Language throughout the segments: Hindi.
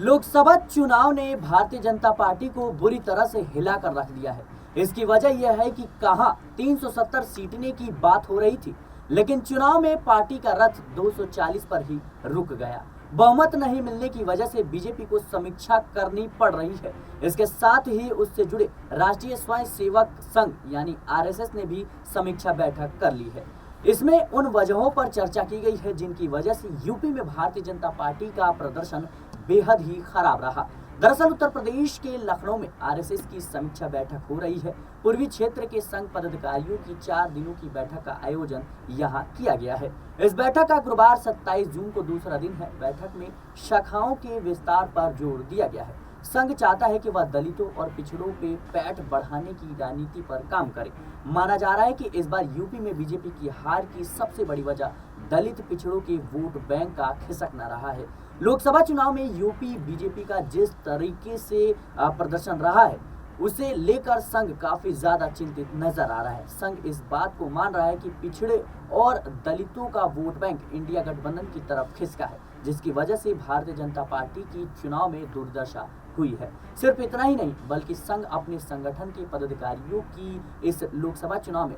लोकसभा चुनाव ने भारतीय जनता पार्टी को बुरी तरह से हिलाकर रख दिया है। इसकी वजह यह है कि कहां 370 सीटने की बात हो रही थी, लेकिन चुनाव में पार्टी का रथ 240 पर ही रुक गया। बहुमत नहीं मिलने की वजह से बीजेपी को समीक्षा करनी पड़ रही है। इसके साथ ही उससे जुड़े राष्ट्रीय स्वयं सेवक संघ यानी आरएसएस ने भी समीक्षा बैठक कर ली है। इसमें उन वजहों पर चर्चा की गई है जिनकी वजह से यूपी में भारतीय जनता पार्टी का प्रदर्शन बेहद ही खराब रहा। दरअसल उत्तर प्रदेश के लखनऊ में आरएसएस की समीक्षा बैठक हो रही है। पूर्वी क्षेत्र के संघ पदाधिकारियों की 4 दिनों की बैठक का आयोजन यहां किया गया है। इस बैठक का गुरुवार 27 जून को दूसरा दिन है। बैठक में शाखाओं के विस्तार पर जोर दिया गया है। संघ चाहता है कि वह दलितों और पिछड़ों पे पैठ बढ़ाने की राजनीति पर काम करे। माना जा रहा है कि इस बार यूपी में बीजेपी की हार की सबसे बड़ी वजह दलित पिछड़ों के वोट बैंक का खिसकना रहा है। लोकसभा चुनाव में यूपी बीजेपी का जिस तरीके से प्रदर्शन रहा है, उसे लेकर संघ काफी ज्यादा चिंतित नजर आ रहा है। संघ इस बात को मान रहा है कि पिछड़े और दलितों का वोट बैंक इंडिया गठबंधन की तरफ खिसका है, जिसकी वजह से भारतीय जनता पार्टी की चुनाव में दुर्दशा हुई है। सिर्फ इतना ही नहीं, बल्कि संघ अपने संगठन के पदाधिकारियों की इस लोकसभा चुनाव में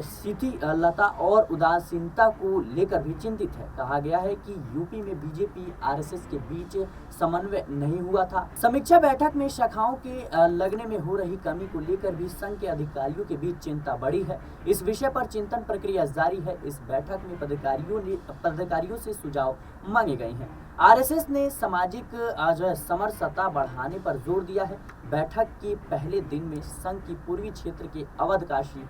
शिथिलता और उदासीनता को लेकर भी चिंतित है। कहा गया है कि यूपी में बीजेपी आरएसएस के बीच समन्वय नहीं हुआ था। समीक्षा बैठक में शाखाओं के लगने में हो रही कमी को लेकर भी संघ के अधिकारियों के बीच चिंता बढ़ी है। इस विषय पर चिंतन प्रक्रिया जारी है। इस बैठक में पदाधिकारियों से सुझाव मांगे गए हैं। आरएसएस ने सामाजिक समरसता बढ़ाने पर जोर दिया है। बैठक के पहले दिन में संघ की पूर्वी क्षेत्र के अवध, काशी,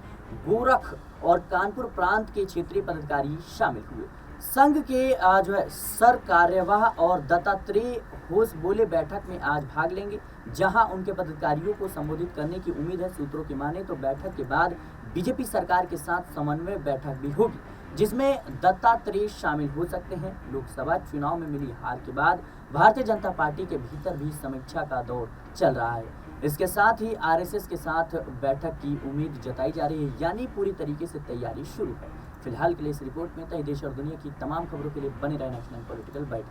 गोरख और कानपुर प्रांत के क्षेत्रीय पदाधिकारी शामिल हुए। संघ के सर कार्यवाह और दत्तात्रेय होसबोले बैठक में आज भाग लेंगे, जहां उनके पदाधिकारियों को संबोधित करने की उम्मीद है। सूत्रों की माने तो बैठक के बाद बीजेपी सरकार के साथ समन्वय बैठक भी होगी, जिसमें दत्तात्रेय शामिल हो सकते हैं। लोकसभा चुनाव में मिली हार के बाद भारतीय जनता पार्टी के भीतर भी समीक्षा का दौर चल रहा है। इसके साथ ही आरएसएस के साथ बैठक की उम्मीद जताई जा रही है, यानी पूरी तरीके से तैयारी शुरू है। फिलहाल के लिए इस रिपोर्ट में तय देश और दुनिया की तमाम खबरों के लिए बने रहे नेशनल पॉलिटिकल बाइट।